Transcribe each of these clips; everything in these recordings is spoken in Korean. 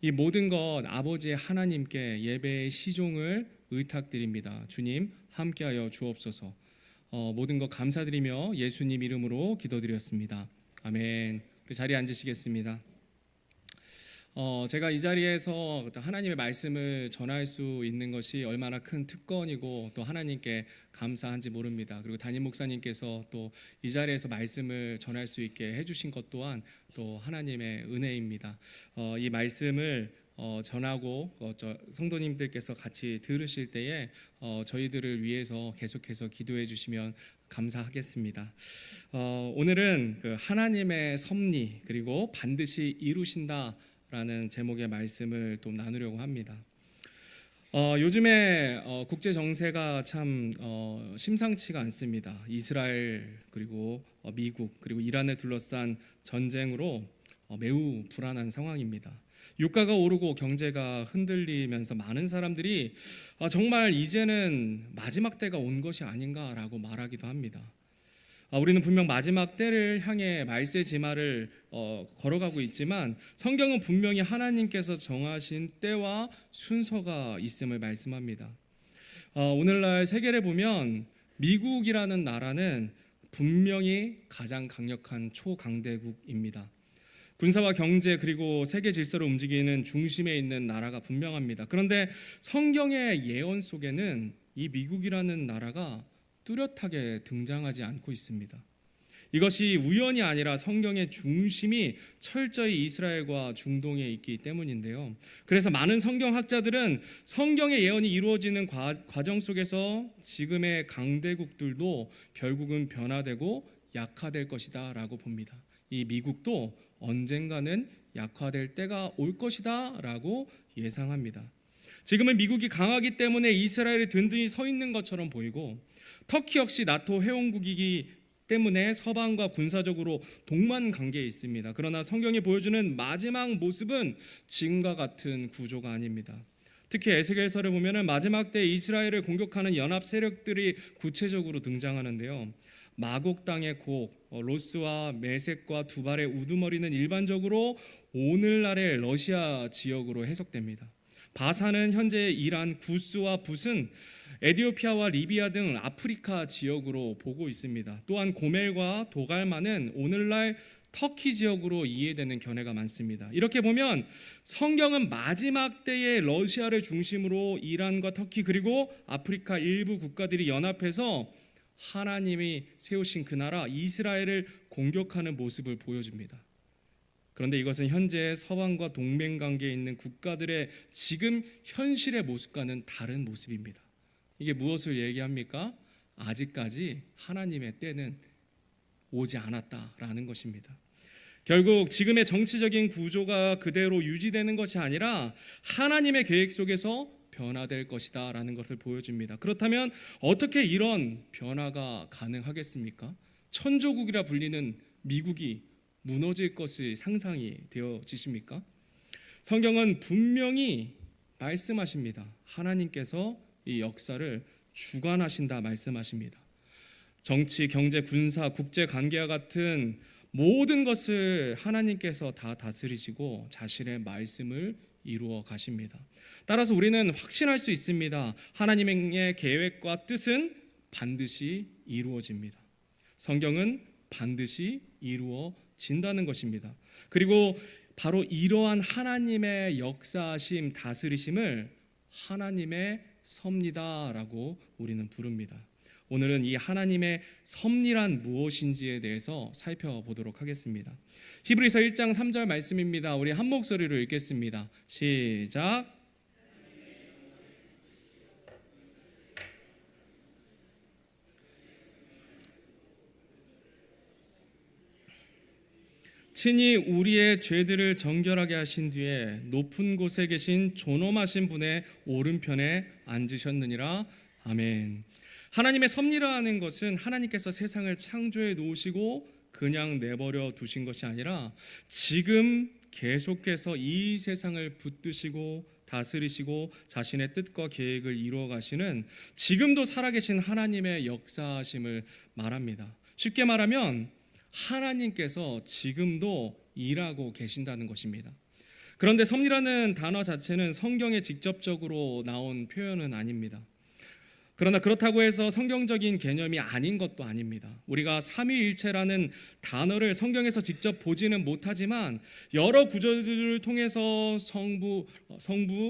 이 모든 것 아버지 하나님께 예배의 시종을 의탁드립니다. 주님 함께하여 주옵소서. 모든 것 감사드리며 예수님 이름으로 기도드렸습니다. 아멘. 우리 자리에 앉으시겠습니다. 제가 이 자리에서 하나님의 말씀을 전할 수 있는 것이 얼마나 큰 특권이고 또 하나님께 감사한지 모릅니다. 그리고 담임 목사님께서 또 이 자리에서 말씀을 전할 수 있게 해주신 것 또한 또 하나님의 은혜입니다. 이 말씀을 전하고 성도님들께서 같이 들으실 때에 저희들을 위해서 계속해서 기도해 주시면 감사하겠습니다. 오늘은 그 하나님의 섭리 그리고 반드시 이루신다 라는 제목의 말씀을 또 나누려고 합니다. 요즘에 국제 정세가 참 심상치가 않습니다. 이스라엘 그리고 미국 그리고 이란을 둘러싼 전쟁으로 매우 불안한 상황입니다. 유가가 오르고 경제가 흔들리면서 많은 사람들이 정말 이제는 마지막 때가 온 것이 아닌가라고 말하기도 합니다. 우리는 분명 마지막 때를 향해 말세지마를 걸어가고 있지만 성경은 분명히 하나님께서 정하신 때와 순서가 있음을 말씀합니다. 오늘날 세계를 보면 미국이라는 나라는 분명히 가장 강력한 초강대국입니다. 군사와 경제 그리고 세계 질서를 움직이는 중심에 있는 나라가 분명합니다. 그런데 성경의 예언 속에는 이 미국이라는 나라가 뚜렷하게 등장하지 않고 있습니다. 이것이 우연이 아니라 성경의 중심이 철저히 이스라엘과 중동에 있기 때문인데요. 그래서 많은 성경학자들은 성경의 예언이 이루어지는 과정 속에서 지금의 강대국들도 결국은 변화되고 약화될 것이다 라고 봅니다. 이 미국도 언젠가는 약화될 때가 올 것이다 라고 예상합니다. 지금은 미국이 강하기 때문에 이스라엘이 든든히 서 있는 것처럼 보이고 터키 역시 나토 회원국이기 때문에 서방과 군사적으로 동반 관계에 있습니다. 그러나 성경이 보여주는 마지막 모습은 지금과 같은 구조가 아닙니다. 특히 에스겔서를 보면 마지막 때 이스라엘을 공격하는 연합 세력들이 구체적으로 등장하는데요. 마곡 땅의 곡, 로스와 메섹과 두발의 우두머리는 일반적으로 오늘날의 러시아 지역으로 해석됩니다. 바산은 현재 이란, 구스와 붓은 에티오피아와 리비아 등 아프리카 지역으로 보고 있습니다. 또한 고멜과 도갈마는 오늘날 터키 지역으로 이해되는 견해가 많습니다. 이렇게 보면 성경은 마지막 때의 러시아를 중심으로 이란과 터키 그리고 아프리카 일부 국가들이 연합해서 하나님이 세우신 그 나라 이스라엘을 공격하는 모습을 보여줍니다. 그런데 이것은 현재 서방과 동맹관계에 있는 국가들의 지금 현실의 모습과는 다른 모습입니다. 이게 무엇을 얘기합니까? 아직까지 하나님의 때는 오지 않았다라는 것입니다. 결국 지금의 정치적인 구조가 그대로 유지되는 것이 아니라 하나님의 계획 속에서 변화될 것이다 라는 것을 보여줍니다. 그렇다면 어떻게 이런 변화가 가능하겠습니까? 천조국이라 불리는 미국이 무너질 것이 상상이 되어지십니까? 성경은 분명히 말씀하십니다. 하나님께서 이 역사를 주관하신다 말씀하십니다. 정치, 경제, 군사, 국제 관계와 같은 모든 것을 하나님께서 다 다스리시고 자신의 말씀을 이루어 가십니다. 따라서 우리는 확신할 수 있습니다. 하나님의 계획과 뜻은 반드시 이루어집니다. 성경은 반드시 이루어진다는 것입니다. 그리고 바로 이러한 하나님의 역사하심, 다스리심을 하나님의 섭리다라고 우리는 부릅니다. 오늘은 이 하나님의 섭리란 무엇인지에 대해서 살펴보도록 하겠습니다. 히브리서 1장 3절 말씀입니다. 우리 한 목소리로 읽겠습니다. 시작. 친히 우리의 죄들을 정결하게 하신 뒤에 높은 곳에 계신 존엄하신 분의 오른편에 앉으셨느니라. 아멘. 하나님의 섭리라는 것은 하나님께서 세상을 창조해 놓으시고 그냥 내버려 두신 것이 아니라 지금 계속해서 이 세상을 붙드시고 다스리시고 자신의 뜻과 계획을 이루어 가시는 지금도 살아계신 하나님의 역사하심을 말합니다. 쉽게 말하면 하나님께서 지금도 일하고 계신다는 것입니다. 그런데 섭리라는 단어 자체는 성경에 직접적으로 나온 표현은 아닙니다. 그러나 그렇다고 해서 성경적인 개념이 아닌 것도 아닙니다. 우리가 삼위일체라는 단어를 성경에서 직접 보지는 못하지만 여러 구절들을 통해서 성부,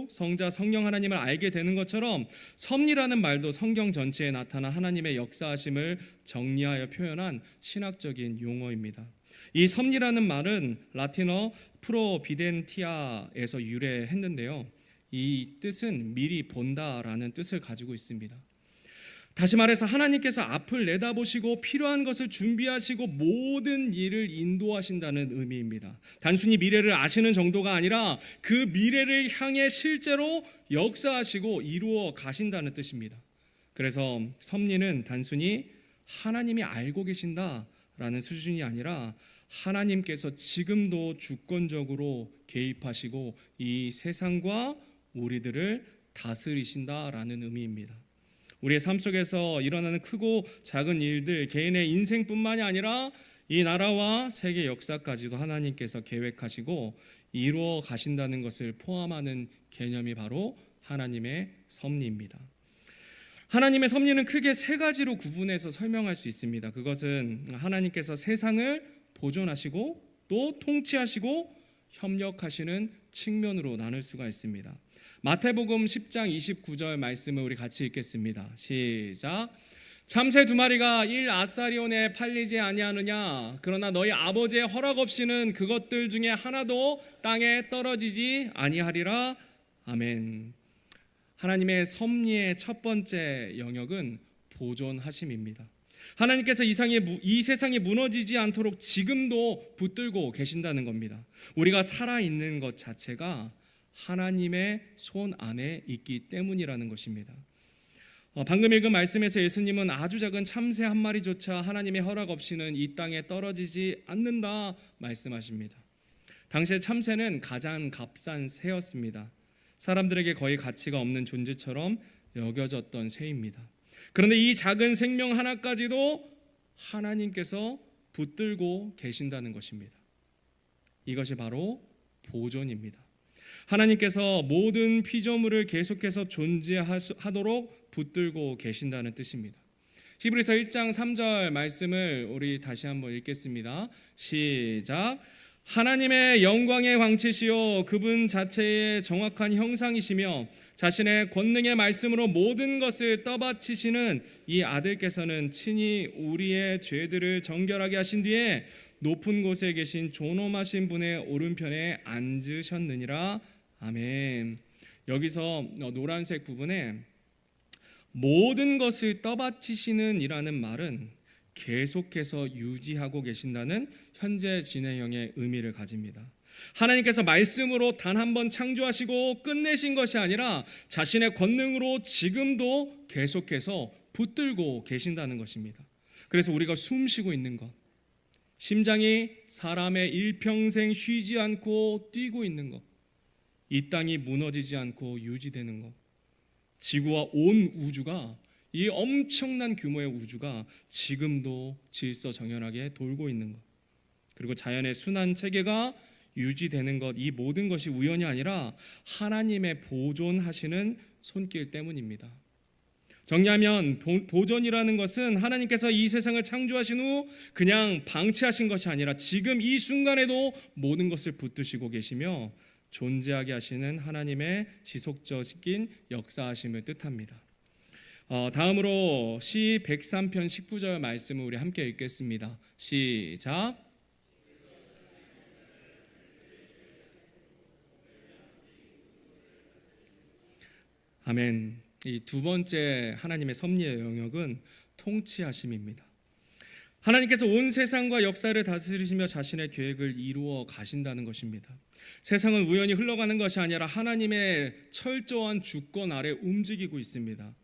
성자, 성령 하나님을 알게 되는 것처럼 섭리라는 말도 성경 전체에 나타난 하나님의 역사하심을 정리하여 표현한 신학적인 용어입니다. 이 섭리라는 말은 라틴어 프로비덴티아에서 유래했는데요. 이 뜻은 미리 본다라는 뜻을 가지고 있습니다. 다시 말해서 하나님께서 앞을 내다보시고 필요한 것을 준비하시고 모든 일을 인도하신다는 의미입니다. 단순히 미래를 아시는 정도가 아니라 그 미래를 향해 실제로 역사하시고 이루어 가신다는 뜻입니다. 그래서 섭리는 단순히 하나님이 알고 계신다라는 수준이 아니라 하나님께서 지금도 주권적으로 개입하시고 이 세상과 우리들을 다스리신다라는 의미입니다. 우리의 삶 속에서 일어나는 크고 작은 일들, 개인의 인생뿐만이 아니라 이 나라와 세계 역사까지도 하나님께서 계획하시고 이루어 가신다는 것을 포함하는 개념이 바로 하나님의 섭리입니다. 하나님의 섭리는 크게 세 가지로 구분해서 설명할 수 있습니다. 그것은 하나님께서 세상을 보존하시고 또 통치하시고 협력하시는 측면으로 나눌 수가 있습니다. 마태복음 10장 29절 말씀을 우리 같이 읽겠습니다. 시작. 참새 두 마리가 1아사리온에 팔리지 아니하느냐? 그러나 너희 아버지의 허락 없이는 그것들 중에 하나도 땅에 떨어지지 아니하리라. 아멘. 하나님의 섭리의 첫 번째 영역은 보존하심입니다. 하나님께서 이 세상이 무너지지 않도록 지금도 붙들고 계신다는 겁니다. 우리가 살아있는 것 자체가 하나님의 손 안에 있기 때문이라는 것입니다. 방금 읽은 말씀에서 예수님은 아주 작은 참새 한 마리조차 하나님의 허락 없이는 이 땅에 떨어지지 않는다 말씀하십니다. 당시에 참새는 가장 값싼 새였습니다. 사람들에게 거의 가치가 없는 존재처럼 여겨졌던 새입니다. 그런데 이 작은 생명 하나까지도 하나님께서 붙들고 계신다는 것입니다. 이것이 바로 보존입니다. 하나님께서 모든 피조물을 계속해서 존재하도록 붙들고 계신다는 뜻입니다. 히브리서 1장 3절 말씀을 우리 다시 한번 읽겠습니다. 시작. 하나님의 영광의 광채시요 그분 자체의 정확한 형상이시며 자신의 권능의 말씀으로 모든 것을 떠받치시는 이 아들께서는 친히 우리의 죄들을 정결하게 하신 뒤에 높은 곳에 계신 존엄하신 분의 오른편에 앉으셨느니라. 아멘. 여기서 노란색 부분에 모든 것을 떠받치시는 이라는 말은 계속해서 유지하고 계신다는 현재 진행형의 의미를 가집니다. 하나님께서 말씀으로 단 한 번 창조하시고 끝내신 것이 아니라 자신의 권능으로 지금도 계속해서 붙들고 계신다는 것입니다. 그래서 우리가 숨 쉬고 있는 것, 심장이 사람의 일평생 쉬지 않고 뛰고 있는 것, 이 땅이 무너지지 않고 유지되는 것, 지구와 온 우주가 이 엄청난 규모의 우주가 지금도 질서정연하게 돌고 있는 것, 그리고 자연의 순환 체계가 유지되는 것, 이 모든 것이 우연이 아니라 하나님의 보존하시는 손길 때문입니다. 정리하면 보존이라는 것은 하나님께서 이 세상을 창조하신 후 그냥 방치하신 것이 아니라 지금 이 순간에도 모든 것을 붙드시고 계시며 존재하게 하시는 하나님의 지속적인 역사하심을 뜻합니다. 다음으로 시 103편 19절 말씀을 우리 함께 읽겠습니다. 시작. 아멘. 이 두 번째 하나님의 섭리의 영역은 통치하심입니다. 하나님께서 온 세상과 역사를 다스리시며 자신의 계획을 이루어 가신다는 것입니다. 세상은 우연히 흘러가는 것이 아니라 하나님의 철저한 주권 아래 움직이고 있습니다.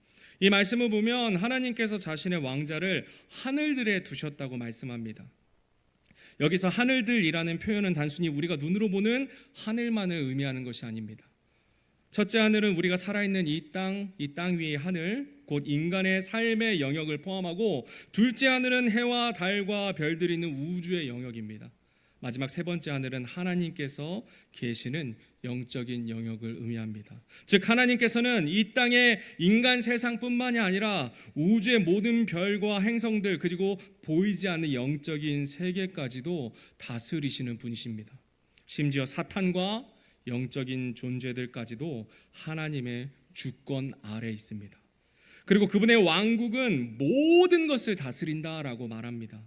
이 말씀을 보면 하나님께서 자신의 왕자를 하늘들에 두셨다고 말씀합니다. 여기서 하늘들이라는 표현은 단순히 우리가 눈으로 보는 하늘만을 의미하는 것이 아닙니다. 첫째 하늘은 우리가 살아있는 이 땅 위의 하늘, 곧 인간의 삶의 영역을 포함하고 둘째 하늘은 해와 달과 별들이 있는 우주의 영역입니다. 마지막 세 번째 하늘은 하나님께서 계시는 영적인 영역을 의미합니다. 즉 하나님께서는 이 땅의 인간 세상뿐만이 아니라 우주의 모든 별과 행성들 그리고 보이지 않는 영적인 세계까지도 다스리시는 분이십니다. 심지어 사탄과 영적인 존재들까지도 하나님의 주권 아래 있습니다. 그리고 그분의 왕국은 모든 것을 다스린다라고 말합니다.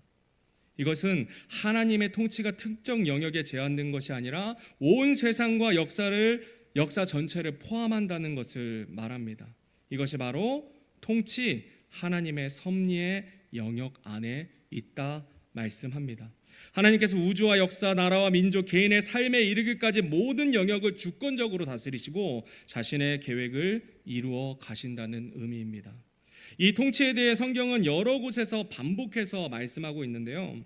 이것은 하나님의 통치가 특정 영역에 제한된 것이 아니라 온 세상과 역사 전체를 포함한다는 것을 말합니다. 이것이 바로 통치 하나님의 섭리의 영역 안에 있다 말씀합니다. 하나님께서 우주와 역사, 나라와 민족, 개인의 삶에 이르기까지 모든 영역을 주권적으로 다스리시고 자신의 계획을 이루어 가신다는 의미입니다. 이 통치에 대해 성경은 여러 곳에서 반복해서 말씀하고 있는데요.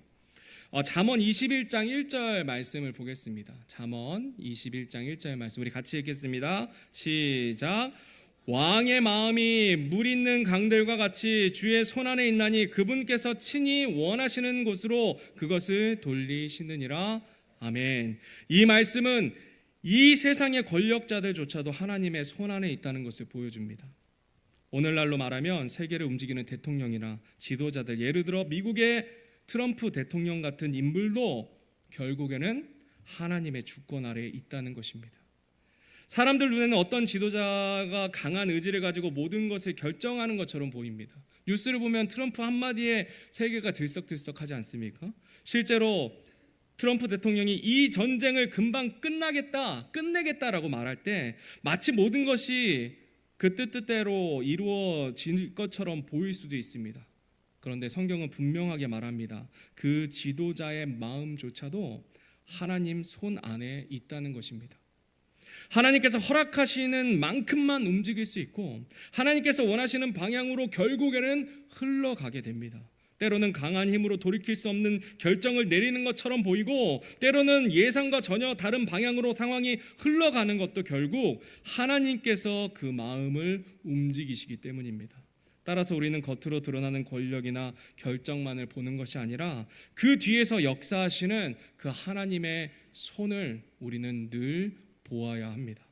잠언 21장 1절 말씀을 보겠습니다. 잠언 21장 1절 말씀 우리 같이 읽겠습니다. 시작. 왕의 마음이 물 있는 강들과 같이 주의 손안에 있나니 그분께서 친히 원하시는 곳으로 그것을 돌리시느니라. 아멘. 이 말씀은 이 세상의 권력자들조차도 하나님의 손안에 있다는 것을 보여줍니다. 오늘날로 말하면 세계를 움직이는 대통령이나 지도자들, 예를 들어 미국의 트럼프 대통령 같은 인물도 결국에는 하나님의 주권 아래에 있다는 것입니다. 사람들 눈에는 어떤 지도자가 강한 의지를 가지고 모든 것을 결정하는 것처럼 보입니다. 뉴스를 보면 트럼프 한마디에 세계가 들썩들썩하지 않습니까? 실제로 트럼프 대통령이 이 전쟁을 금방 끝내겠다라고 말할 때 마치 모든 것이 그 뜻대로 이루어질 것처럼 보일 수도 있습니다. 그런데 성경은 분명하게 말합니다. 그 지도자의 마음조차도 하나님 손 안에 있다는 것입니다. 하나님께서 허락하시는 만큼만 움직일 수 있고 하나님께서 원하시는 방향으로 결국에는 흘러가게 됩니다. 때로는 강한 힘으로 돌이킬 수 없는 결정을 내리는 것처럼 보이고 때로는 예상과 전혀 다른 방향으로 상황이 흘러가는 것도 결국 하나님께서 그 마음을 움직이시기 때문입니다. 따라서 우리는 겉으로 드러나는 권력이나 결정만을 보는 것이 아니라 그 뒤에서 역사하시는 그 하나님의 손을 우리는 늘 보아야 합니다.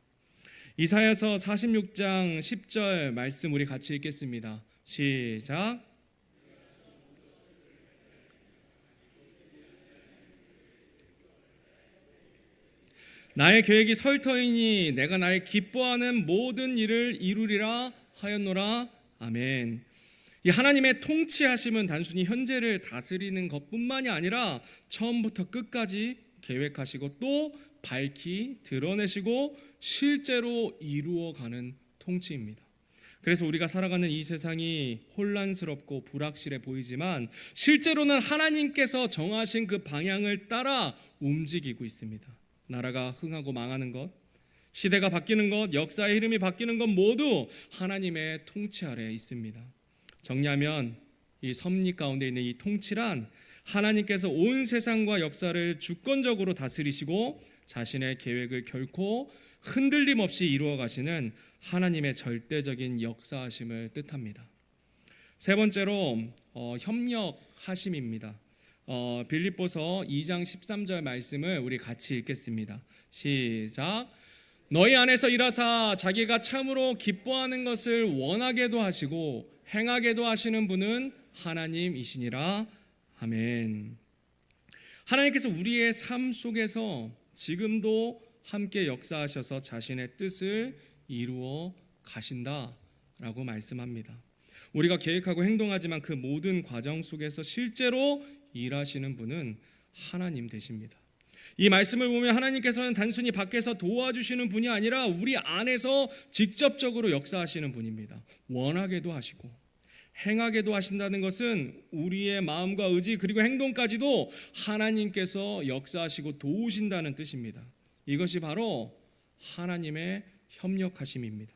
이사야서 46장 10절 말씀 우리 같이 읽겠습니다. 시작. 나의 계획이 설터이니 내가 나의 기뻐하는 모든 일을 이루리라 하였노라. 아멘. 이 하나님의 통치하심은 단순히 현재를 다스리는 것뿐만이 아니라 처음부터 끝까지 계획하시고 또 밝히 드러내시고 실제로 이루어가는 통치입니다. 그래서 우리가 살아가는 이 세상이 혼란스럽고 불확실해 보이지만 실제로는 하나님께서 정하신 그 방향을 따라 움직이고 있습니다. 나라가 흥하고 망하는 것, 시대가 바뀌는 것, 역사의 흐름이 바뀌는 것 모두 하나님의 통치 아래에 있습니다. 정리하면 이 섭리 가운데 있는 이 통치란 하나님께서 온 세상과 역사를 주권적으로 다스리시고 자신의 계획을 결코 흔들림 없이 이루어 가시는 하나님의 절대적인 역사하심을 뜻합니다. 세 번째로 협력하심입니다. 빌립보서 2장 13절 말씀을 우리 같이 읽겠습니다. 시작. 너희 안에서 일하사 자기가 참으로 기뻐하는 것을 원하게도 하시고 행하게도 하시는 분은 하나님이시니라. 아멘. 하나님께서 우리의 삶 속에서 지금도 함께 역사하셔서 자신의 뜻을 이루어 가신다라고 말씀합니다. 우리가 계획하고 행동하지만 그 모든 과정 속에서 실제로 일하시는 분은 하나님 되십니다. 이 말씀을 보면 하나님께서는 단순히 밖에서 도와주시는 분이 아니라 우리 안에서 직접적으로 역사하시는 분입니다. 원하게도 하시고 행하게도 하신다는 것은 우리의 마음과 의지 그리고 행동까지도 하나님께서 역사하시고 도우신다는 뜻입니다. 이것이 바로 하나님의 협력하심입니다.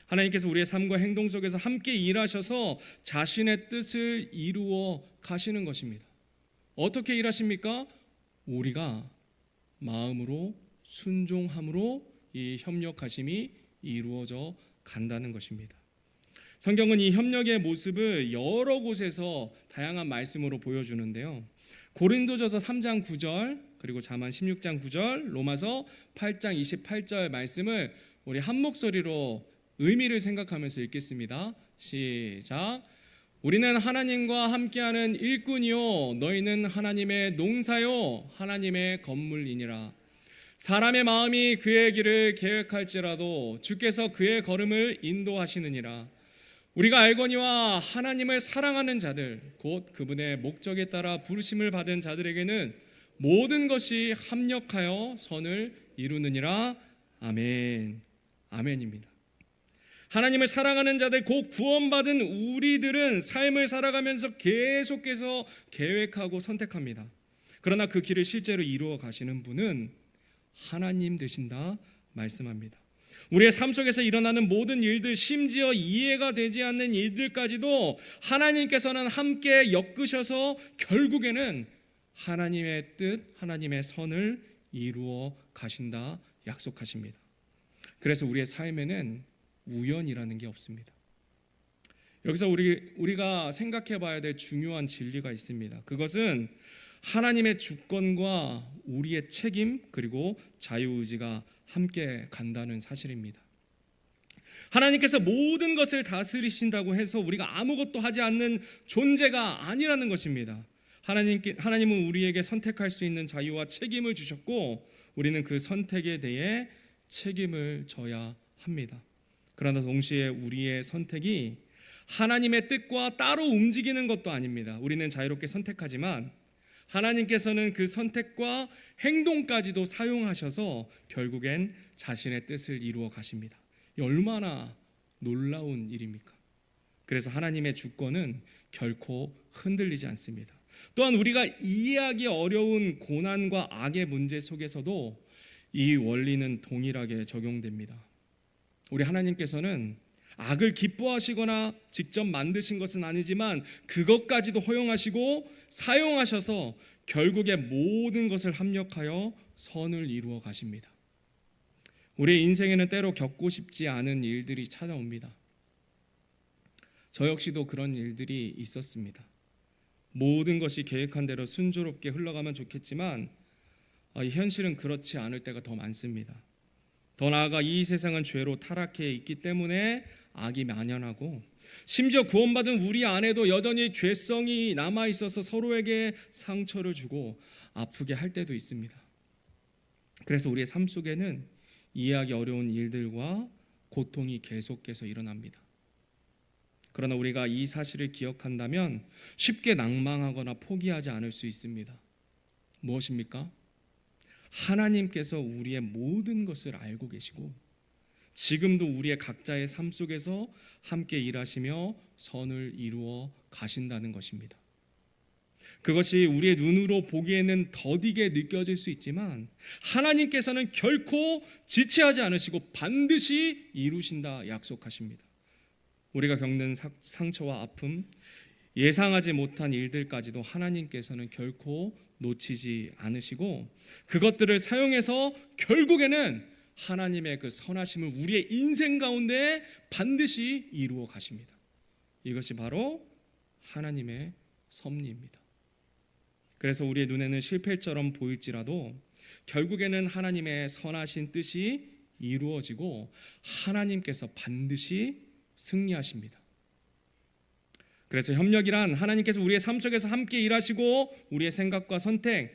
하나님께서 우리의 삶과 행동 속에서 함께 일하셔서 자신의 뜻을 이루어 가시는 것입니다. 어떻게 일하십니까? 우리가 마음으로 순종함으로 이 협력하심이 이루어져 간다는 것입니다. 성경은 이 협력의 모습을 여러 곳에서 다양한 말씀으로 보여주는데요. 고린도전서 3장 9절 그리고 잠언 16장 9절, 로마서 8장 28절 말씀을 우리 한 목소리로 의미를 생각하면서 읽겠습니다. 시작. 우리는 하나님과 함께하는 일꾼이요 너희는 하나님의 농사요 하나님의 건물이니라. 사람의 마음이 그의 길을 계획할지라도 주께서 그의 걸음을 인도하시느니라. 우리가 알거니와 하나님을 사랑하는 자들 곧 그분의 목적에 따라 부르심을 받은 자들에게는 모든 것이 합력하여 선을 이루느니라. 아멘. 아멘입니다. 하나님을 사랑하는 자들 곧 구원받은 우리들은 삶을 살아가면서 계속해서 계획하고 선택합니다. 그러나 그 길을 실제로 이루어 가시는 분은 하나님 되신다 말씀합니다. 우리의 삶 속에서 일어나는 모든 일들, 심지어 이해가 되지 않는 일들까지도 하나님께서는 함께 엮으셔서 결국에는 하나님의 뜻, 하나님의 선을 이루어 가신다 약속하십니다. 그래서 우리의 삶에는 우연이라는 게 없습니다. 여기서 우리가 생각해 봐야 될 중요한 진리가 있습니다. 그것은 하나님의 주권과 우리의 책임 그리고 자유의지가 함께 간다는 사실입니다. 하나님께서 모든 것을 다스리신다고 해서 우리가 아무것도 하지 않는 존재가 아니라는 것입니다. 하나님은 우리에게 선택할 수 있는 자유와 책임을 주셨고 우리는 그 선택에 대해 책임을 져야 합니다. 그러나 동시에 우리의 선택이 하나님의 뜻과 따로 움직이는 것도 아닙니다. 우리는 자유롭게 선택하지만 하나님께서는 그 선택과 행동까지도 사용하셔서 결국엔 자신의 뜻을 이루어 가십니다. 얼마나 놀라운 일입니까? 그래서 하나님의 주권은 결코 흔들리지 않습니다. 또한 우리가 이해하기 어려운 고난과 악의 문제 속에서도 이 원리는 동일하게 적용됩니다. 우리 하나님께서는 악을 기뻐하시거나 직접 만드신 것은 아니지만 그것까지도 허용하시고 사용하셔서 결국에 모든 것을 합력하여 선을 이루어 가십니다. 우리의 인생에는 때로 겪고 싶지 않은 일들이 찾아옵니다. 저 역시도 그런 일들이 있었습니다. 모든 것이 계획한 대로 순조롭게 흘러가면 좋겠지만 현실은 그렇지 않을 때가 더 많습니다. 더 나아가 이 세상은 죄로 타락해 있기 때문에 악이 만연하고 심지어 구원받은 우리 안에도 여전히 죄성이 남아있어서 서로에게 상처를 주고 아프게 할 때도 있습니다. 그래서 우리의 삶 속에는 이해하기 어려운 일들과 고통이 계속해서 일어납니다. 그러나 우리가 이 사실을 기억한다면 쉽게 낭망하거나 포기하지 않을 수 있습니다. 무엇입니까? 하나님께서 우리의 모든 것을 알고 계시고 지금도 우리의 각자의 삶 속에서 함께 일하시며 선을 이루어 가신다는 것입니다. 그것이 우리의 눈으로 보기에는 더디게 느껴질 수 있지만 하나님께서는 결코 지체하지 않으시고 반드시 이루신다 약속하십니다. 우리가 겪는 상처와 아픔, 예상하지 못한 일들까지도 하나님께서는 결코 놓치지 않으시고 그것들을 사용해서 결국에는 하나님의 그 선하심을 우리의 인생 가운데 반드시 이루어 가십니다. 이것이 바로 하나님의 섭리입니다. 그래서 우리의 눈에는 실패처럼 보일지라도 결국에는 하나님의 선하신 뜻이 이루어지고 하나님께서 반드시 승리하십니다. 그래서 협력이란 하나님께서 우리의 삶 속에서 함께 일하시고 우리의 생각과 선택,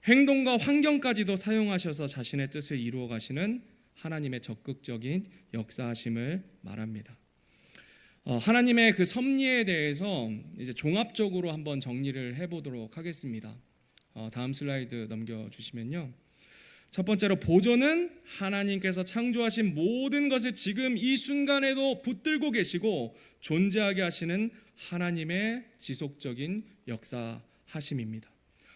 행동과 환경까지도 사용하셔서 자신의 뜻을 이루어 가시는 하나님의 적극적인 역사하심을 말합니다. 하나님의 그 섭리에 대해서 이제 종합적으로 한번 정리를 해보도록 하겠습니다. 다음 슬라이드 넘겨주시면요. 첫 번째로 보존은 하나님께서 창조하신 모든 것을 지금 이 순간에도 붙들고 계시고 존재하게 하시는 하나님의 지속적인 역사하심입니다.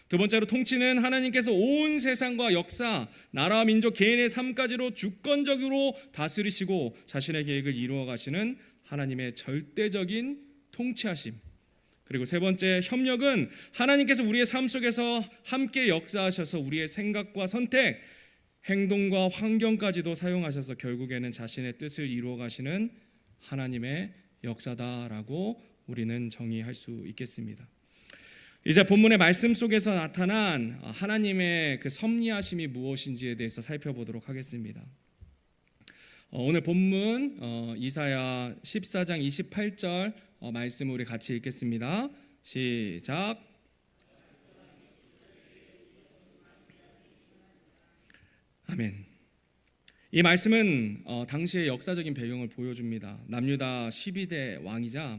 두 번째로 통치는 하나님께서 온 세상과 역사, 나라와 민족, 개인의 삶까지로 주권적으로 다스리시고 자신의 계획을 이루어 가시는 하나님의 절대적인 통치하심. 그리고 세 번째 협력은 하나님께서 우리의 삶 속에서 함께 역사하셔서 우리의 생각과 선택, 행동과 환경까지도 사용하셔서 결국에는 자신의 뜻을 이루어 가시는 하나님의 역사다라고 우리는 정의할 수 있겠습니다. 이제 본문의 말씀 속에서 나타난 하나님의 그 섭리하심이 무엇인지에 대해서 살펴보도록 하겠습니다. 오늘 본문 이사야 14장 28절 말씀을 우리 같이 읽겠습니다. 시작. 아멘. 이 말씀은 당시의 역사적인 배경을 보여줍니다. 남유다 12대 왕이자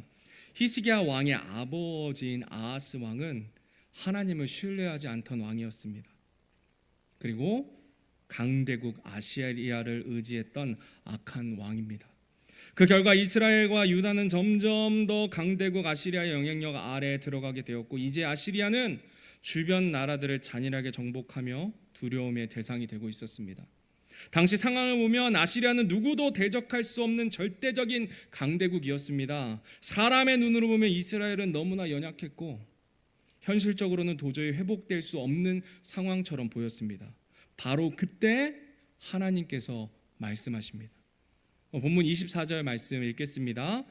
히스기야 왕의 아버지인 아하스 왕은 하나님을 신뢰하지 않던 왕이었습니다. 그리고 강대국 아시리아를 의지했던 악한 왕입니다. 그 결과 이스라엘과 유다는 점점 더 강대국 아시리아의 영향력 아래에 들어가게 되었고, 이제 아시리아는 주변 나라들을 잔인하게 정복하며 두려움의 대상이 되고 있었습니다. 당시 상황을 보면 아시리아는 누구도 대적할 수 없는 절대적인 강대국이었습니다. 사람의 눈으로 보면 이스라엘은 너무나 연약했고 현실적으로는 도저히 회복될 수 없는 상황처럼 보였습니다. 바로 그때 하나님께서 말씀하십니다. 본문 24절 말씀 읽겠습니다.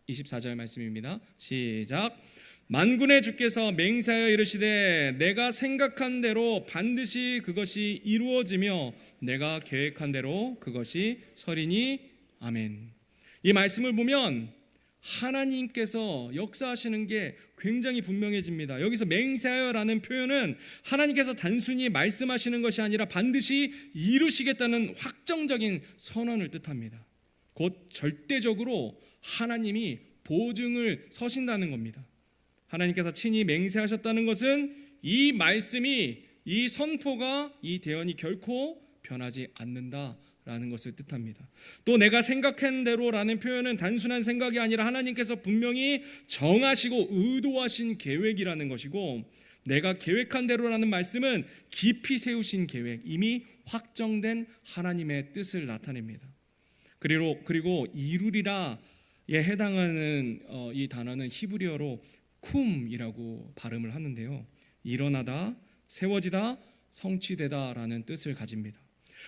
24절 말씀입니다. 시작. 만군의 주께서 맹세하여 이르시되 내가 생각한 대로 반드시 그것이 이루어지며 내가 계획한 대로 그것이 서리니. 아멘. 이 말씀을 보면 하나님께서 역사하시는 게 굉장히 분명해집니다. 여기서 맹세하여라는 표현은 하나님께서 단순히 말씀하시는 것이 아니라 반드시 이루시겠다는 확정적인 선언을 뜻합니다. 곧 절대적으로 하나님이 보증을 서신다는 겁니다. 하나님께서 친히 맹세하셨다는 것은 이 말씀이, 이 선포가, 이 대언이 결코 변하지 않는다라는 것을 뜻합니다. 또 내가 생각한 대로라는 표현은 단순한 생각이 아니라 하나님께서 분명히 정하시고 의도하신 계획이라는 것이고, 내가 계획한 대로라는 말씀은 깊이 세우신 계획, 이미 확정된 하나님의 뜻을 나타냅니다. 그리고 이루리라에 해당하는 이 단어는 히브리어로 쿰이라고 발음을 하는데요, 일어나다, 세워지다, 성취되다라는 뜻을 가집니다.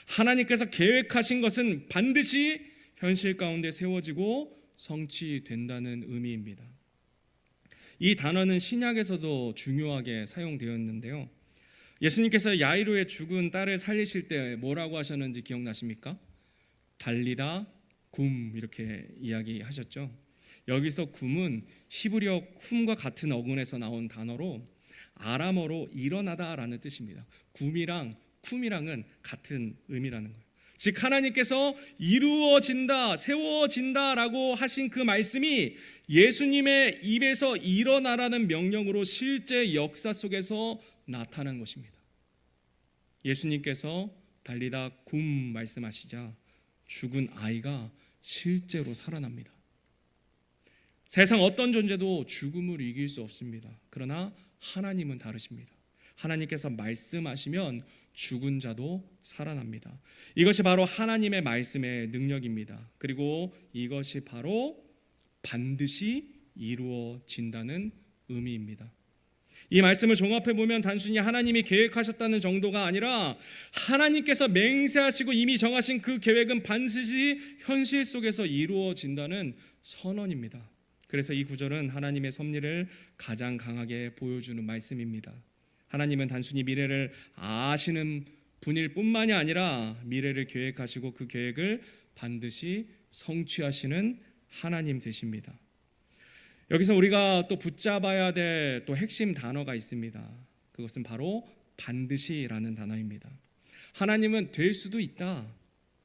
하나님께서 계획하신 것은 반드시 현실 가운데 세워지고 성취된다는 의미입니다. 이 단어는 신약에서도 중요하게 사용되었는데요, 예수님께서 야이로의 죽은 딸을 살리실 때 뭐라고 하셨는지 기억나십니까? 달리다 굼 이렇게 이야기하셨죠. 여기서 굼은 히브리어 쿰과 같은 어근에서 나온 단어로 아람어로 일어나다라는 뜻입니다. 굼이랑 쿰이랑은 같은 의미라는 거예요. 즉 하나님께서 이루어진다, 세워진다라고 하신 그 말씀이 예수님의 입에서 일어나라는 명령으로 실제 역사 속에서 나타난 것입니다. 예수님께서 달리다 굼 말씀하시자 죽은 아이가 실제로 살아납니다. 세상 어떤 존재도 죽음을 이길 수 없습니다. 그러나 하나님은 다르십니다. 하나님께서 말씀하시면 죽은 자도 살아납니다. 이것이 바로 하나님의 말씀의 능력입니다. 그리고 이것이 바로 반드시 이루어진다는 의미입니다. 이 말씀을 종합해 보면 단순히 하나님이 계획하셨다는 정도가 아니라 하나님께서 맹세하시고 이미 정하신 그 계획은 반드시 현실 속에서 이루어진다는 선언입니다. 그래서 이 구절은 하나님의 섭리를 가장 강하게 보여주는 말씀입니다. 하나님은 단순히 미래를 아시는 분일 뿐만이 아니라 미래를 계획하시고 그 계획을 반드시 성취하시는 하나님 되십니다. 여기서 우리가 또 붙잡아야 될 또 핵심 단어가 있습니다. 그것은 바로 반드시라는 단어입니다. 하나님은 될 수도 있다,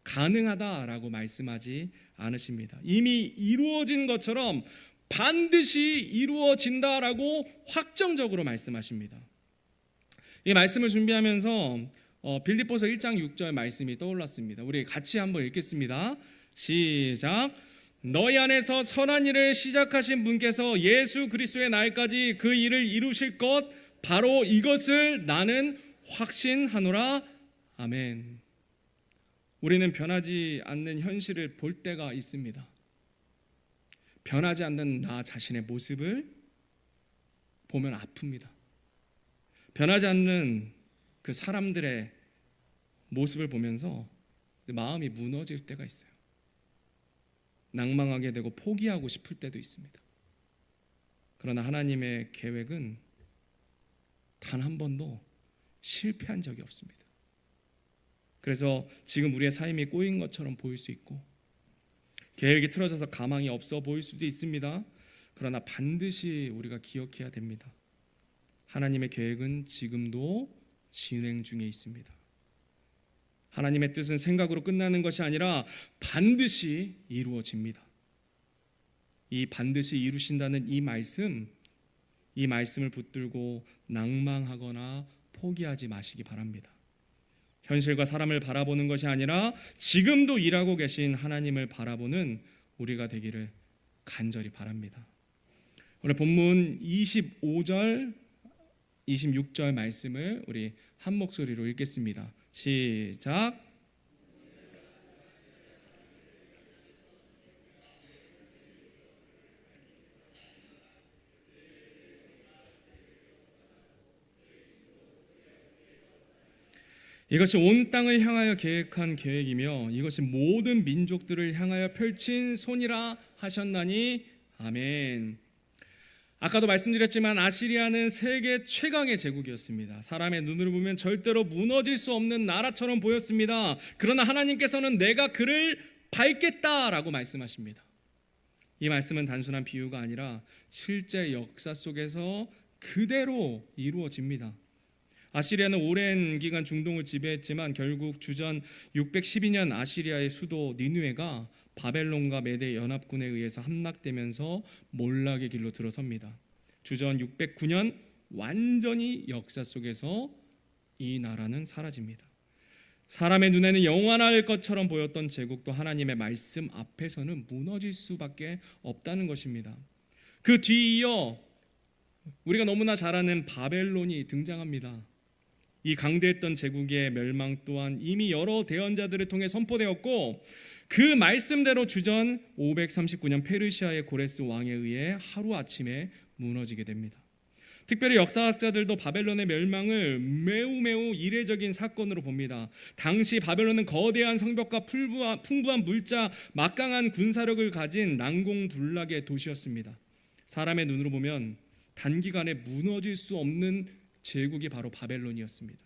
가능하다라고 말씀하지 않으십니다. 이미 이루어진 것처럼 반드시 이루어진다라고 확정적으로 말씀하십니다. 이 말씀을 준비하면서 빌립보서 1장 6절 말씀이 떠올랐습니다. 우리 같이 한번 읽겠습니다. 시작. 너희 안에서 선한 일을 시작하신 분께서 예수 그리스도의 날까지 그 일을 이루실 것, 바로 이것을 나는 확신하노라. 아멘. 우리는 변하지 않는 현실을 볼 때가 있습니다. 변하지 않는 나 자신의 모습을 보면 아픕니다. 변하지 않는 그 사람들의 모습을 보면서 마음이 무너질 때가 있어요. 낭망하게 되고 포기하고 싶을 때도 있습니다. 그러나 하나님의 계획은 단 한 번도 실패한 적이 없습니다. 그래서 지금 우리의 삶이 꼬인 것처럼 보일 수 있고 계획이 틀어져서 가망이 없어 보일 수도 있습니다. 그러나 반드시 우리가 기억해야 됩니다. 하나님의 계획은 지금도 진행 중에 있습니다. 하나님의 뜻은 생각으로 끝나는 것이 아니라 반드시 이루어집니다. 이 반드시 이루신다는 이 말씀을 붙들고 낭망하거나 포기하지 마시기 바랍니다. 현실과 사람을 바라보는 것이 아니라 지금도 일하고 계신 하나님을 바라보는 우리가 되기를 간절히 바랍니다. 오늘 본문 25절, 26절 말씀을 우리 한 목소리로 읽겠습니다. 시작. 이것이 온 땅을 향하여 계획한 계획이며 이것이 모든 민족들을 향하여 펼친 손이라 하셨나니 아멘. 아까도 말씀드렸지만 아시리아는 세계 최강의 제국이었습니다. 사람의 눈으로 보면 절대로 무너질 수 없는 나라처럼 보였습니다. 그러나 하나님께서는 내가 그를 밟겠다라고 말씀하십니다. 이 말씀은 단순한 비유가 아니라 실제 역사 속에서 그대로 이루어집니다. 아시리아는 오랜 기간 중동을 지배했지만 결국 주전 612년 아시리아의 수도 니느웨가 바벨론과 메대 연합군에 의해서 함락되면서 몰락의 길로 들어섭니다. 주전 609년 완전히 역사 속에서 이 나라는 사라집니다. 사람의 눈에는 영원할 것처럼 보였던 제국도 하나님의 말씀 앞에서는 무너질 수밖에 없다는 것입니다. 그 뒤이어 우리가 너무나 잘 아는 바벨론이 등장합니다. 이 강대했던 제국의 멸망 또한 이미 여러 대언자들을 통해 선포되었고 그 말씀대로 주전 539년 페르시아의 고레스 왕에 의해 하루아침에 무너지게 됩니다. 특별히 역사학자들도 바벨론의 멸망을 매우 이례적인 사건으로 봅니다. 당시 바벨론은 거대한 성벽과 풍부한 물자, 막강한 군사력을 가진 난공불락의 도시였습니다. 사람의 눈으로 보면 단기간에 무너질 수 없는 제국이 바로 바벨론이었습니다.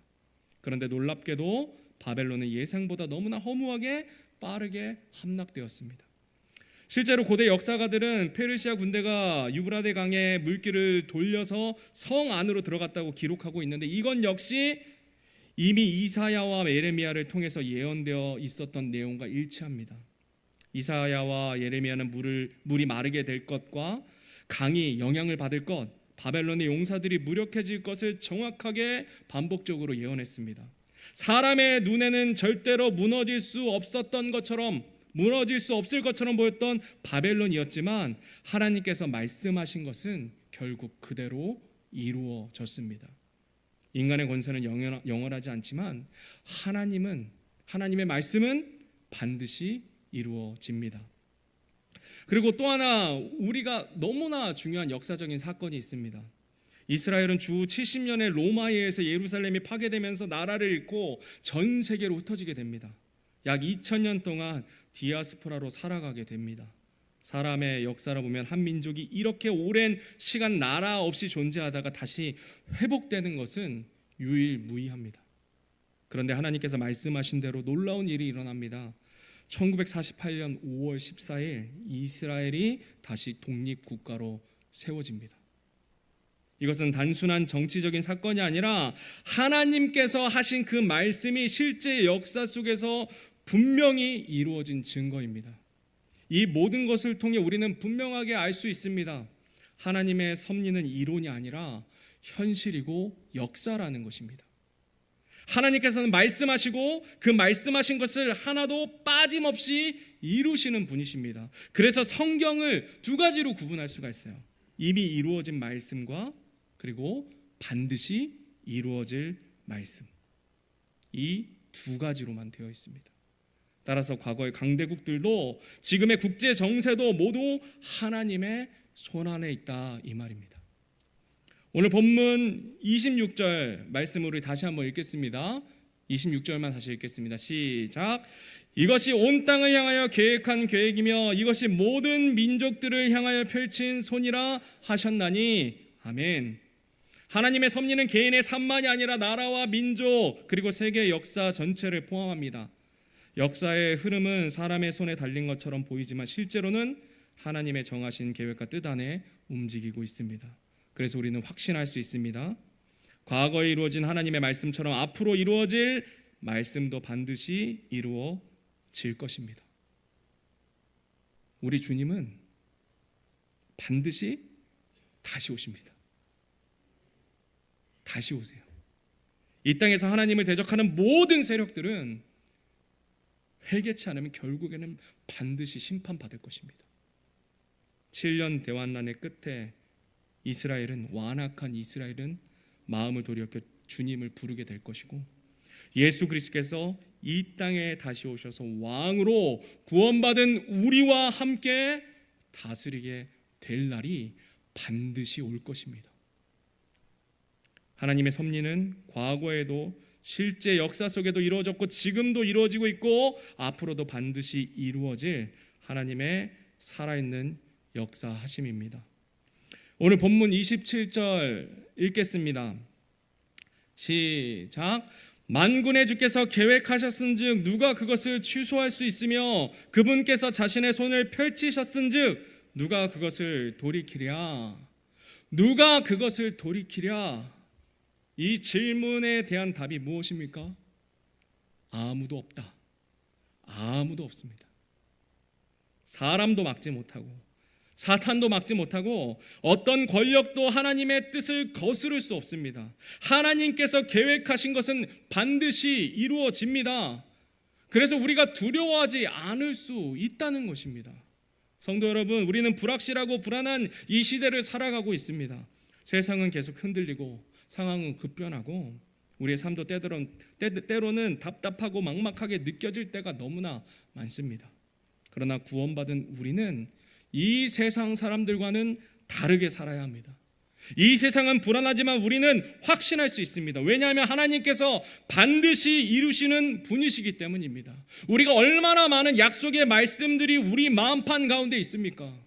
그런데 놀랍게도 바벨론은 예상보다 너무나 허무하게 빠르게 함락되었습니다. 실제로 고대 역사가들은 페르시아 군대가 유브라데 강의 물길을 돌려서 성 안으로 들어갔다고 기록하고 있는데 이건 역시 이미 이사야와 예레미야를 통해서 예언되어 있었던 내용과 일치합니다. 이사야와 예레미야는 물이 마르게 될 것과 강이 영향을 받을 것, 바벨론의 용사들이 무력해질 것을 정확하게 반복적으로 예언했습니다. 사람의 눈에는 절대로 무너질 수 없었던 것처럼, 무너질 수 없을 것처럼 보였던 바벨론이었지만 하나님께서 말씀하신 것은 결국 그대로 이루어졌습니다. 인간의 권세는 영원하지 않지만 하나님의 말씀은 반드시 이루어집니다. 그리고 또 하나 우리가 너무나 중요한 역사적인 사건이 있습니다. 이스라엘은 주 70년의 로마에 의해서 예루살렘이 파괴되면서 나라를 잃고 전 세계로 흩어지게 됩니다. 약 2000년 동안 디아스포라로 살아가게 됩니다. 사람의 역사를 보면 한 민족이 이렇게 오랜 시간 나라 없이 존재하다가 다시 회복되는 것은 유일무이합니다. 그런데 하나님께서 말씀하신 대로 놀라운 일이 일어납니다. 1948년 5월 14일 이스라엘이 다시 독립국가로 세워집니다. 이것은 단순한 정치적인 사건이 아니라 하나님께서 하신 그 말씀이 실제 역사 속에서 분명히 이루어진 증거입니다. 이 모든 것을 통해 우리는 분명하게 알 수 있습니다. 하나님의 섭리는 이론이 아니라 현실이고 역사라는 것입니다. 하나님께서는 말씀하시고 그 말씀하신 것을 하나도 빠짐없이 이루시는 분이십니다. 그래서 성경을 두 가지로 구분할 수가 있어요. 이미 이루어진 말씀과 그리고 반드시 이루어질 말씀. 이 두 가지로만 되어 있습니다. 따라서 과거의 강대국들도 지금의 국제 정세도 모두 하나님의 손안에 있다 이 말입니다. 오늘 본문 26절 말씀을 다시 한번 읽겠습니다. 26절만 다시 읽겠습니다. 시작. 이것이 온 땅을 향하여 계획한 계획이며 이것이 모든 민족들을 향하여 펼친 손이라 하셨나니 아멘. 하나님의 섭리는 개인의 삶만이 아니라 나라와 민족 그리고 세계 역사 전체를 포함합니다. 역사의 흐름은 사람의 손에 달린 것처럼 보이지만 실제로는 하나님의 정하신 계획과 뜻 안에 움직이고 있습니다. 그래서 우리는 확신할 수 있습니다. 과거에 이루어진 하나님의 말씀처럼 앞으로 이루어질 말씀도 반드시 이루어질 것입니다. 우리 주님은 반드시 다시 오십니다. 다시 오세요. 이 땅에서 하나님을 대적하는 모든 세력들은 회개치 않으면 결국에는 반드시 심판받을 것입니다. 7년 대환란의 끝에 완악한 이스라엘은 마음을 돌이켜 주님을 부르게 될 것이고 예수 그리스도께서 이 땅에 다시 오셔서 왕으로 구원받은 우리와 함께 다스리게 될 날이 반드시 올 것입니다. 하나님의 섭리는 과거에도 실제 역사 속에도 이루어졌고 지금도 이루어지고 있고 앞으로도 반드시 이루어질 하나님의 살아있는 역사하심입니다. 오늘 본문 27절 읽겠습니다. 시작. 만군의 주께서 계획하셨은즉 누가 그것을 취소할 수 있으며 그분께서 자신의 손을 펼치셨은즉 누가 그것을 돌이키랴. 누가 그것을 돌이키랴. 이 질문에 대한 답이 무엇입니까? 아무도 없다. 아무도 없습니다. 사람도 막지 못하고 사탄도 막지 못하고 어떤 권력도 하나님의 뜻을 거스를 수 없습니다. 하나님께서 계획하신 것은 반드시 이루어집니다. 그래서 우리가 두려워하지 않을 수 있다는 것입니다. 성도 여러분, 우리는 불확실하고 불안한 이 시대를 살아가고 있습니다. 세상은 계속 흔들리고 상황은 급변하고 우리의 삶도 때로는 답답하고 막막하게 느껴질 때가 너무나 많습니다. 그러나 구원받은 우리는 이 세상 사람들과는 다르게 살아야 합니다. 이 세상은 불안하지만 우리는 확신할 수 있습니다. 왜냐하면 하나님께서 반드시 이루시는 분이시기 때문입니다. 우리가 얼마나 많은 약속의 말씀들이 우리 마음판 가운데 있습니까?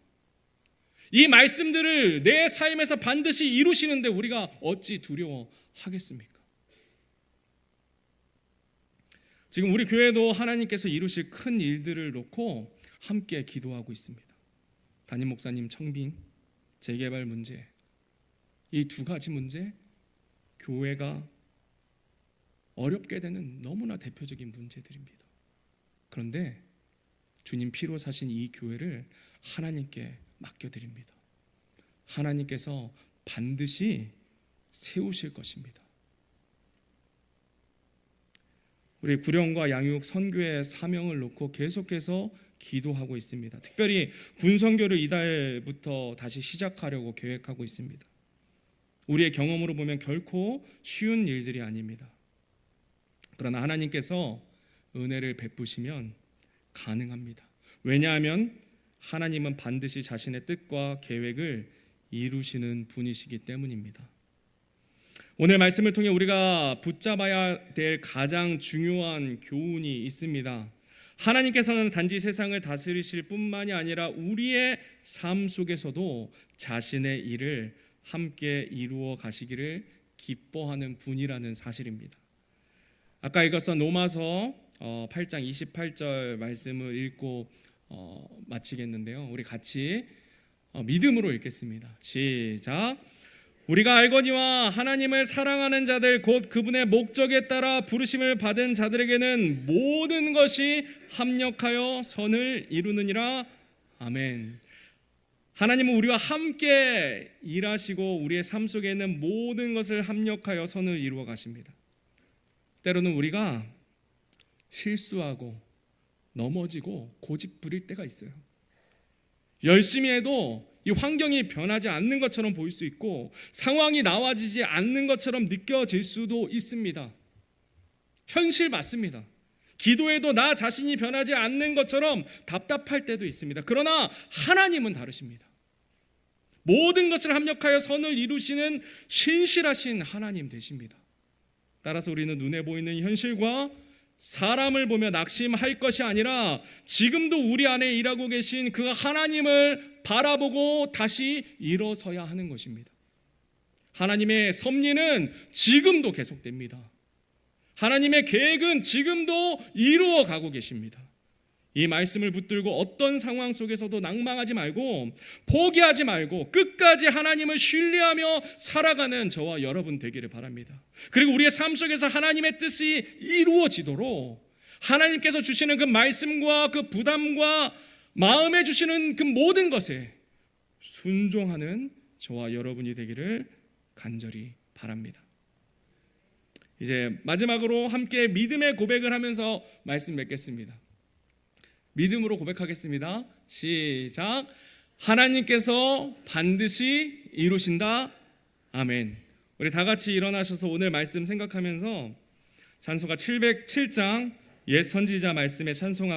이 말씀들을 내 삶에서 반드시 이루시는데 우리가 어찌 두려워하겠습니까? 지금 우리 교회도 하나님께서 이루실 큰 일들을 놓고 함께 기도하고 있습니다. 담임 목사님 청빙, 재개발 문제, 이 두 가지 문제, 교회가 어렵게 되는 너무나 대표적인 문제들입니다. 그런데 주님 피로 사신 이 교회를 하나님께 맡겨드립니다. 하나님께서 반드시 세우실 것입니다. 우리 구령과 양육 선교의 사명을 놓고 계속해서 기도하고 있습니다. 특별히 군선교를 이달부터 다시 시작하려고 계획하고 있습니다. 우리의 경험으로 보면 결코 쉬운 일들이 아닙니다. 그러나 하나님께서 은혜를 베푸시면 가능합니다. 왜냐하면 하나님은 반드시 자신의 뜻과 계획을 이루시는 분이시기 때문입니다. 오늘 말씀을 통해 우리가 붙잡아야 될 가장 중요한 교훈이 있습니다. 하나님께서는 단지 세상을 다스리실 뿐만이 아니라 우리의 삶 속에서도 자신의 일을 함께 이루어 가시기를 기뻐하는 분이라는 사실입니다. 아까 읽었던 로마서 8장 28절 말씀을 읽고 마치겠는데요. 우리 같이 믿음으로 읽겠습니다. 시작. 우리가 알거니와 하나님을 사랑하는 자들 곧 그분의 목적에 따라 부르심을 받은 자들에게는 모든 것이 합력하여 선을 이루느니라. 아멘. 하나님은 우리와 함께 일하시고 우리의 삶 속에 있는 모든 것을 합력하여 선을 이루어 가십니다. 때로는 우리가 실수하고 넘어지고 고집 부릴 때가 있어요. 열심히 해도 이 환경이 변하지 않는 것처럼 보일 수 있고 상황이 나아지지 않는 것처럼 느껴질 수도 있습니다. 현실 맞습니다. 기도해도 나 자신이 변하지 않는 것처럼 답답할 때도 있습니다. 그러나 하나님은 다르십니다. 모든 것을 합력하여 선을 이루시는 신실하신 하나님 되십니다. 따라서 우리는 눈에 보이는 현실과 사람을 보며 낙심할 것이 아니라 지금도 우리 안에 일하고 계신 그 하나님을 바라보고 다시 일어서야 하는 것입니다. 하나님의 섭리는 지금도 계속됩니다. 하나님의 계획은 지금도 이루어가고 계십니다. 이 말씀을 붙들고 어떤 상황 속에서도 낭망하지 말고 포기하지 말고 끝까지 하나님을 신뢰하며 살아가는 저와 여러분 되기를 바랍니다. 그리고 우리의 삶 속에서 하나님의 뜻이 이루어지도록 하나님께서 주시는 그 말씀과 그 부담과 마음에 주시는 그 모든 것에 순종하는 저와 여러분이 되기를 간절히 바랍니다. 이제 마지막으로 함께 믿음의 고백을 하면서 말씀 맺겠습니다. 믿음으로 고백하겠습니다. 시작. 하나님께서 반드시 이루신다. 아멘. 우리 다 같이 일어나셔서 오늘 말씀 생각하면서 찬송가 707장 옛 선지자 말씀에 찬송하고